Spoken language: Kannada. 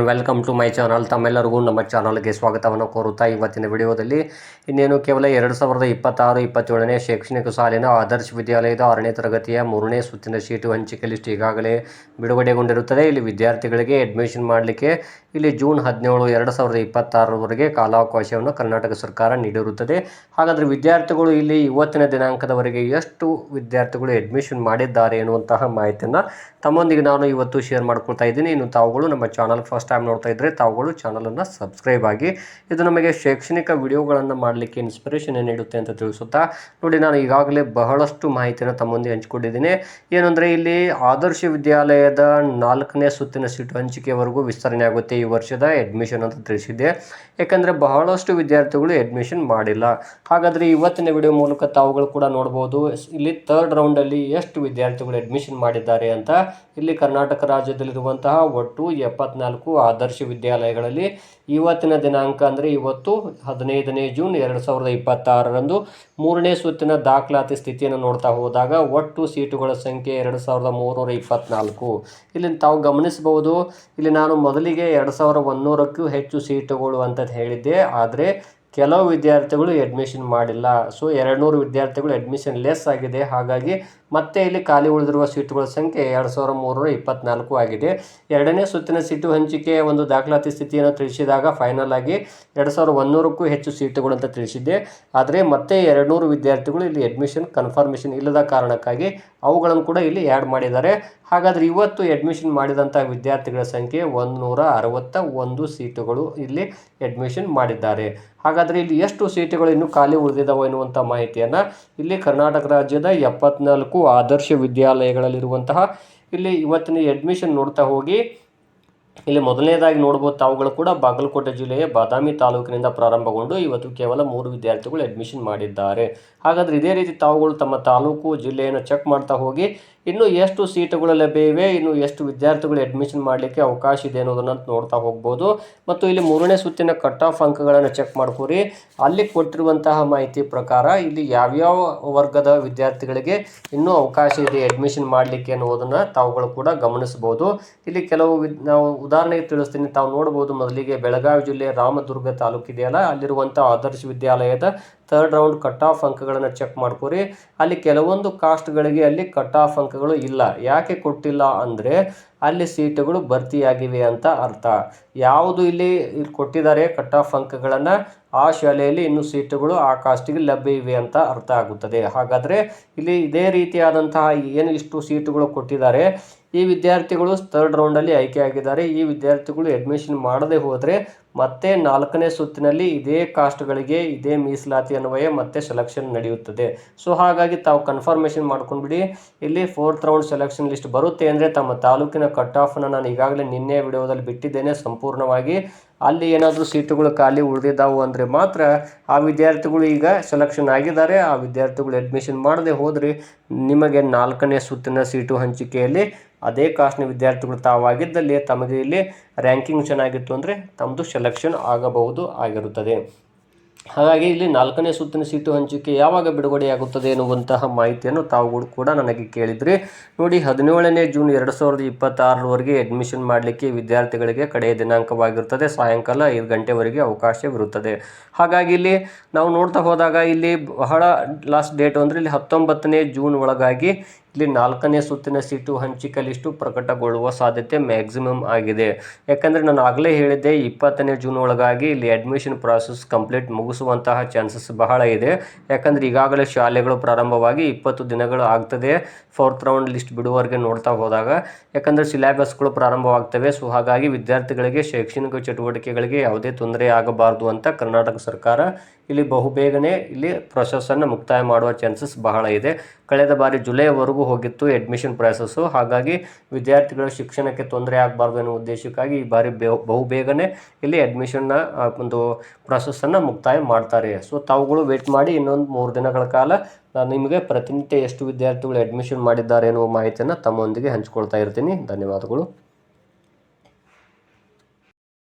Welcome to my channel. ತಮ್ಮೆಲ್ಲರಿಗೂ ನಮ್ಮ ಚಾನಲ್ಗೆ ಸ್ವಾಗತವನ್ನು ಕೋರುತ್ತಾ ಇವತ್ತಿನ ವಿಡಿಯೋದಲ್ಲಿ ಇನ್ನೇನು ಕೇವಲ 2026-27ನೇ ಶೈಕ್ಷಣಿಕ ಸಾಲಿನ ಆದರ್ಶ ವಿದ್ಯಾಲಯದ 6ನೇ ತರಗತಿಯ 3ನೇ ಸುತ್ತಿನ ಸೀಟು ಹಂಚಿಕೆ ಲಿಸ್ಟ್ ಈಗಾಗಲೇ ಬಿಡುಗಡೆಗೊಂಡಿರುತ್ತದೆ. ಇಲ್ಲಿ ವಿದ್ಯಾರ್ಥಿಗಳಿಗೆ ಅಡ್ಮಿಷನ್ ಮಾಡಲಿಕ್ಕೆ ಇಲ್ಲಿ ಜೂನ್ 17, 2026ರವರೆಗೆ ಕಾಲಾವಕಾಶವನ್ನು ಕರ್ನಾಟಕ ಸರ್ಕಾರ ನೀಡಿರುತ್ತದೆ. ಹಾಗಾದರೆ ವಿದ್ಯಾರ್ಥಿಗಳು ಇಲ್ಲಿ ಇವತ್ತಿನ ದಿನಾಂಕದವರೆಗೆ ಎಷ್ಟು ವಿದ್ಯಾರ್ಥಿಗಳು ಅಡ್ಮಿಷನ್ ಮಾಡಿದ್ದಾರೆ ಎನ್ನುವಂತಹ ಮಾಹಿತಿಯನ್ನು ತಮ್ಮೊಂದಿಗೆ ನಾನು ಇವತ್ತು ಶೇರ್ ಮಾಡ್ಕೊಳ್ತಾ ಇದ್ದೀನಿ. ಇನ್ನು ತಾವುಗಳು ನಮ್ಮ ಚಾನಲ್ ಫಸ್ಟ್ ಟೈಮ್ ನೋಡ್ತಾ ಇದ್ದರೆ ತಾವುಗಳು ಚಾನಲನ್ನು ಸಬ್ಸ್ಕ್ರೈಬ್ ಆಗಿ. ಇದು ನಮಗೆ ಶೈಕ್ಷಣಿಕ ವಿಡಿಯೋಗಳನ್ನು ಮಾಡಲಿಕ್ಕೆ ಇನ್ಸ್ಪಿರೇಷನ್ ನೀಡುತ್ತೆ ಅಂತ ತಿಳಿಸುತ್ತಾ, ನೋಡಿ ನಾನು ಈಗಾಗಲೇ ಬಹಳಷ್ಟು ಮಾಹಿತಿಯನ್ನು ತಮ್ಮೊಂದಿಗೆ ಹಂಚಿಕೊಂಡಿದ್ದೀನಿ. ಏನಂದರೆ ಇಲ್ಲಿ ಆದರ್ಶ ವಿದ್ಯಾಲಯದ 4ನೇ ಸುತ್ತಿನ ಸೀಟು ಹಂಚಿಕೆವರೆಗೂ ವಿಸ್ತರಣೆ ಆಗುತ್ತೆ ಈ ವರ್ಷದ ಅಡ್ಮಿಷನ್ ಅಂತ ತಿಳಿಸಿದ್ದೆ. ಯಾಕಂದರೆ ಬಹಳಷ್ಟು ವಿದ್ಯಾರ್ಥಿಗಳು ಅಡ್ಮಿಷನ್ ಮಾಡಿಲ್ಲ. ಹಾಗಾದರೆ ಇವತ್ತಿನ ವಿಡಿಯೋ ಮೂಲಕ ತಾವುಗಳು ಕೂಡ ನೋಡ್ಬೋದು ಇಲ್ಲಿ ಥರ್ಡ್ ರೌಂಡಲ್ಲಿ ಎಷ್ಟು ವಿದ್ಯಾರ್ಥಿಗಳು ಅಡ್ಮಿಷನ್ ಮಾಡಿದ್ದಾರೆ ಅಂತ. ಇಲ್ಲಿ ಕರ್ನಾಟಕ ರಾಜ್ಯದಲ್ಲಿರುವಂತಹ ಒಟ್ಟು 74 ಆದರ್ಶ ವಿದ್ಯಾಲಯಗಳಲ್ಲಿ ಇವತ್ತಿನ ದಿನಾಂಕ ಅಂದರೆ ಇವತ್ತು 15ನೇ ಜೂನ್ 2026ರಂದು 3ನೇ ಸುತ್ತಿನ ದಾಖಲಾತಿ ಸ್ಥಿತಿಯನ್ನು ನೋಡ್ತಾ ಹೋದಾಗ ಒಟ್ಟು ಸೀಟುಗಳ ಸಂಖ್ಯೆ 2324. ಇಲ್ಲಿ ತಾವು ಗಮನಿಸಬಹುದು, ಇಲ್ಲಿ ನಾನು ಮೊದಲಿಗೆ 2100ಕ್ಕೂ ಹೆಚ್ಚು ಸೀಟುಗಳು ಅಂತ ಹೇಳಿದ್ದೆ. ಆದರೆ ಕೆಲವು ವಿದ್ಯಾರ್ಥಿಗಳು ಅಡ್ಮಿಷನ್ ಮಾಡಿಲ್ಲ. ಸೊ 200 ವಿದ್ಯಾರ್ಥಿಗಳು ಅಡ್ಮಿಷನ್ ಲೆಸ್ ಆಗಿದೆ. ಹಾಗಾಗಿ ಮತ್ತೆ ಇಲ್ಲಿ ಖಾಲಿ ಉಳಿದಿರುವ ಸೀಟುಗಳ ಸಂಖ್ಯೆ 2324 ಆಗಿದೆ. 2ನೇ ಸುತ್ತಿನ ಸೀಟು ಹಂಚಿಕೆ ಒಂದು ದಾಖಲಾತಿ ಸ್ಥಿತಿಯನ್ನು ತಿಳಿಸಿದಾಗ ಫೈನಲ್ ಆಗಿ 2100ಕ್ಕೂ ಹೆಚ್ಚು ಸೀಟುಗಳು ಅಂತ ತಿಳಿಸಿದ್ದೆ. ಆದರೆ ಮತ್ತೆ 200 ವಿದ್ಯಾರ್ಥಿಗಳು ಇಲ್ಲಿ ಅಡ್ಮಿಷನ್ ಕನ್ಫರ್ಮೇಷನ್ ಇಲ್ಲದ ಕಾರಣಕ್ಕಾಗಿ ಅವುಗಳನ್ನು ಕೂಡ ಇಲ್ಲಿ ಆ್ಯಡ್ ಮಾಡಿದ್ದಾರೆ. ಹಾಗಾದರೆ ಇವತ್ತು ಅಡ್ಮಿಷನ್ ಮಾಡಿದಂಥ ವಿದ್ಯಾರ್ಥಿಗಳ ಸಂಖ್ಯೆ 161 ಸೀಟುಗಳು ಇಲ್ಲಿ ಅಡ್ಮಿಷನ್ ಮಾಡಿದ್ದಾರೆ. ಹಾಗಾದರೆ ಇಲ್ಲಿ ಎಷ್ಟು ಸೀಟುಗಳು ಇನ್ನೂ ಖಾಲಿ ಉಳಿದಿದ್ದಾವೆ ಎನ್ನುವಂಥ ಮಾಹಿತಿಯನ್ನು ಇಲ್ಲಿ ಕರ್ನಾಟಕ ರಾಜ್ಯದ 74 ಆದರ್ಶ ವಿದ್ಯಾಲಯಗಳಲ್ಲಿರುವಂತಹ ಇಲ್ಲಿ ಇವತ್ತಿನ ಅಡ್ಮಿಷನ್ ನೋಡ್ತಾ ಹೋಗಿ ಇಲ್ಲಿ ಮೊದಲನೇದಾಗಿ ನೋಡ್ಬೋದು ತಾವುಗಳು ಕೂಡ ಬಾಗಲಕೋಟೆ ಜಿಲ್ಲೆಯ ಬಾದಾಮಿ ತಾಲೂಕಿನಿಂದ ಪ್ರಾರಂಭಗೊಂಡು ಇವತ್ತು ಕೇವಲ 3 ವಿದ್ಯಾರ್ಥಿಗಳು ಅಡ್ಮಿಷನ್ ಮಾಡಿದ್ದಾರೆ. ಹಾಗಾದರೆ ಇದೇ ರೀತಿ ತಾವುಗಳು ತಮ್ಮ ತಾಲೂಕು ಜಿಲ್ಲೆಯನ್ನು ಚೆಕ್ ಮಾಡ್ತಾ ಹೋಗಿ ಇನ್ನು ಎಷ್ಟು ಸೀಟುಗಳು ಲಭ್ಯ ಇವೆ, ಇನ್ನು ಎಷ್ಟು ವಿದ್ಯಾರ್ಥಿಗಳು ಅಡ್ಮಿಷನ್ ಮಾಡಲಿಕ್ಕೆ ಅವಕಾಶ ಇದೆ ಅನ್ನೋದನ್ನು ನೋಡ್ತಾ ಹೋಗ್ಬೋದು. ಮತ್ತು ಇಲ್ಲಿ 3ನೇ ಸುತ್ತಿನ ಕಟ್ ಆಫ್ ಅಂಕಗಳನ್ನು ಚೆಕ್ ಮಾಡ್ಕೊರಿ. ಅಲ್ಲಿ ಕೊಟ್ಟಿರುವಂತಹ ಮಾಹಿತಿ ಪ್ರಕಾರ ಇಲ್ಲಿ ಯಾವ್ಯಾವ ವರ್ಗದ ವಿದ್ಯಾರ್ಥಿಗಳಿಗೆ ಇನ್ನೂ ಅವಕಾಶ ಇದೆ ಅಡ್ಮಿಷನ್ ಮಾಡಲಿಕ್ಕೆ ಅನ್ನೋದನ್ನು ತಾವುಗಳು ಕೂಡ ಗಮನಿಸ್ಬೋದು. ಇಲ್ಲಿ ಕೆಲವು ನಾವು ಉದಾಹರಣೆಗೆ ತಿಳಿಸ್ತೀನಿ, ತಾವು ನೋಡ್ಬೋದು. ಮೊದಲಿಗೆ ಬೆಳಗಾವಿ ಜಿಲ್ಲೆಯ ರಾಮದುರ್ಗ ತಾಲೂಕಿದೆಯಲ್ಲ, ಅಲ್ಲಿರುವಂಥ ಆದರ್ಶ ವಿದ್ಯಾಲಯದ ಥರ್ಡ್ ರೌಂಡ್ ಕಟ್ ಆಫ್ ಅಂಕಗಳನ್ನು ಚೆಕ್ ಮಾಡ್ಕೊರಿ. ಅಲ್ಲಿ ಕೆಲವೊಂದು ಕಾಸ್ಟ್ಗಳಿಗೆ ಅಲ್ಲಿ ಕಟ್ ಆಫ್ ಅಂಕಗಳು ಇಲ್ಲ. ಯಾಕೆ ಕೊಟ್ಟಿಲ್ಲ ಅಂದರೆ ಅಲ್ಲಿ ಸೀಟುಗಳು ಭರ್ತಿಯಾಗಿವೆ ಅಂತ ಅರ್ಥ. ಯಾವುದು ಇಲ್ಲಿ ಕೊಟ್ಟಿದ್ದಾರೆ ಕಟ್ ಆಫ್ ಅಂಕಗಳನ್ನು, ಆ ಶಾಲೆಯಲ್ಲಿ ಇನ್ನು ಸೀಟುಗಳು ಆ ಕಾಸ್ಟಿಗೆ ಲಭ್ಯ ಇವೆ ಅಂತ ಅರ್ಥ ಆಗುತ್ತದೆ. ಹಾಗಾದರೆ ಇಲ್ಲಿ ಇದೇ ರೀತಿಯಾದಂತಹ ಏನು ಇಷ್ಟು ಸೀಟುಗಳು ಕೊಟ್ಟಿದ್ದಾರೆ, ಈ ವಿದ್ಯಾರ್ಥಿಗಳು ಥರ್ಡ್ ರೌಂಡಲ್ಲಿ ಆಯ್ಕೆಯಾಗಿದ್ದಾರೆ. ಈ ವಿದ್ಯಾರ್ಥಿಗಳು ಅಡ್ಮಿಷನ್ ಮಾಡದೆ ಹೋದರೆ ಮತ್ತೆ 4ನೇ ಸುತ್ತಿನಲ್ಲಿ ಇದೇ ಕಾಸ್ಟ್ಗಳಿಗೆ ಇದೇ ಮೀಸಲಾತಿ ಅನ್ವಯ ಮತ್ತೆ ಸೆಲೆಕ್ಷನ್ ನಡೆಯುತ್ತದೆ. ಸೊ ಹಾಗಾಗಿ ತಾವು ಕನ್ಫರ್ಮೇಷನ್ ಮಾಡ್ಕೊಂಡ್ಬಿಡಿ. ಇಲ್ಲಿ 4th ರೌಂಡ್ ಸೆಲೆಕ್ಷನ್ ಲಿಸ್ಟ್ ಬರುತ್ತೆ ಅಂದರೆ ತಮ್ಮ ತಾಲೂಕಿನ ಕಟ್ ಆಫನ್ನು ನಾನು ಈಗಾಗಲೇ ನಿನ್ನೆ ವಿಡಿಯೋದಲ್ಲಿ ಬಿಟ್ಟಿದ್ದೇನೆ ಸಂಪೂರ್ಣವಾಗಿ. ಅಲ್ಲಿ ಏನಾದರೂ ಸೀಟುಗಳು ಖಾಲಿ ಉಳಿದಿದ್ದಾವು ಅಂದರೆ ಮಾತ್ರ ಆ ವಿದ್ಯಾರ್ಥಿಗಳು ಈಗ ಸೆಲೆಕ್ಷನ್ ಆಗಿದ್ದಾರೆ. ಆ ವಿದ್ಯಾರ್ಥಿಗಳು ಅಡ್ಮಿಷನ್ ಮಾಡದೆ ಹೋದರೆ ನಿಮಗೆ 4ನೇ ಸುತ್ತಿನ ಸೀಟು ಹಂಚಿಕೆಯಲ್ಲಿ ಅದೇ ಕಾಸ್ಟ್ನ ವಿದ್ಯಾರ್ಥಿಗಳು ತಾವಾಗಿದ್ದಲ್ಲಿ ತಮಗೆ ಇಲ್ಲಿ ರ್ಯಾಂಕಿಂಗ್ ಚೆನ್ನಾಗಿತ್ತು ಅಂದರೆ ತಮ್ಮದು ಸೆಲೆಕ್ಷನ್ ಆಗಬಹುದು ಆಗಿರುತ್ತದೆ. ಹಾಗಾಗಿ ಇಲ್ಲಿ 4ನೇ ಸುತ್ತಿನ ಸೀಟು ಹಂಚಿಕೆ ಯಾವಾಗ ಬಿಡುಗಡೆಯಾಗುತ್ತದೆ ಎನ್ನುವಂತಹ ಮಾಹಿತಿಯನ್ನು ತಾವುಗಳು ಕೂಡ ನನಗೆ ಕೇಳಿದ್ರಿ. ನೋಡಿ 17ನೇ ಜೂನ್ 2026ರವರೆಗೆ ಅಡ್ಮಿಷನ್ ಮಾಡಲಿಕ್ಕೆ ವಿದ್ಯಾರ್ಥಿಗಳಿಗೆ ಕಡೆಯ ದಿನಾಂಕವಾಗಿರುತ್ತದೆ. ಸಾಯಂಕಾಲ 5 ಗಂಟೆವರೆಗೆ ಅವಕಾಶವಿರುತ್ತದೆ. ಹಾಗಾಗಿ ಇಲ್ಲಿ ನಾವು ನೋಡ್ತಾ ಹೋದಾಗ ಇಲ್ಲಿ ಬಹಳ ಲಾಸ್ಟ್ ಡೇಟ್ ಅಂದರೆ ಇಲ್ಲಿ 19ನೇ ಜೂನ್ ಒಳಗಾಗಿ ಇಲ್ಲಿ 4ನೇ ಸುತ್ತಿನ ಸೀಟು ಹಂಚಿಕೆ ಲಿಸ್ಟು ಪ್ರಕಟಗೊಳ್ಳುವ ಸಾಧ್ಯತೆ ಮ್ಯಾಕ್ಸಿಮಮ್ ಆಗಿದೆ. ಯಾಕಂದರೆ ನಾನು ಆಗಲೇ ಹೇಳಿದ್ದೆ 20ನೇ ಜೂನ್ ಒಳಗಾಗಿ ಇಲ್ಲಿ ಅಡ್ಮಿಷನ್ ಪ್ರಾಸೆಸ್ ಕಂಪ್ಲೀಟ್ ಮುಗಿಸುವಂತಹ ಚಾನ್ಸಸ್ ಬಹಳ ಇದೆ. ಯಾಕಂದರೆ ಈಗಾಗಲೇ ಶಾಲೆಗಳು ಪ್ರಾರಂಭವಾಗಿ 20 ದಿನಗಳು ಆಗ್ತದೆ 4th ರೌಂಡ್ ಲಿಸ್ಟ್ ಬಿಡುವವರೆಗೆ ನೋಡ್ತಾ ಹೋದಾಗ. ಯಾಕಂದರೆ ಸಿಲೆಬಸ್ಗಳು ಪ್ರಾರಂಭವಾಗ್ತವೆ. ಸೊ ಹಾಗಾಗಿ ವಿದ್ಯಾರ್ಥಿಗಳಿಗೆ ಶೈಕ್ಷಣಿಕ ಚಟುವಟಿಕೆಗಳಿಗೆ ಯಾವುದೇ ತೊಂದರೆ ಆಗಬಾರ್ದು ಅಂತ ಕರ್ನಾಟಕ ಸರ್ಕಾರ ಇಲ್ಲಿ ಬಹುಬೇಗನೆ ಇಲ್ಲಿ ಪ್ರೊಸೆಸನ್ನು ಮುಕ್ತಾಯ ಮಾಡುವ ಚಾನ್ಸಸ್ ಬಹಳ ಇದೆ. ಕಳೆದ ಬಾರಿ ಜುಲೈವರೆಗೂ ಹೋಗಿತ್ತು ಅಡ್ಮಿಷನ್ ಪ್ರಾಸೆಸ್ಸು. ಹಾಗಾಗಿ ವಿದ್ಯಾರ್ಥಿಗಳ ಶಿಕ್ಷಣಕ್ಕೆ ತೊಂದರೆ ಆಗಬಾರ್ದು ಅನ್ನೋ ಉದ್ದೇಶಕ್ಕಾಗಿ ಈ ಬಾರಿ ಬಹುಬೇಗನೆ ಇಲ್ಲಿ ಅಡ್ಮಿಷನ್ನ ಒಂದು ಪ್ರಾಸೆಸ್ಸನ್ನು ಮುಕ್ತಾಯ ಮಾಡ್ತಾರೆ. ಸೊ ತಾವುಗಳು ವೇಟ್ ಮಾಡಿ, ಇನ್ನೊಂದು 3 ದಿನಗಳ ಕಾಲ ನಾನು ನಿಮಗೆ ಪ್ರತಿನಿತ್ಯ ಎಷ್ಟು ವಿದ್ಯಾರ್ಥಿಗಳು ಅಡ್ಮಿಷನ್ ಮಾಡಿದ್ದಾರೆ ಎನ್ನುವ ಮಾಹಿತಿಯನ್ನು ತಮ್ಮೊಂದಿಗೆ ಹಂಚಿಕೊಳ್ತಾ ಇರ್ತೀನಿ. ಧನ್ಯವಾದಗಳು.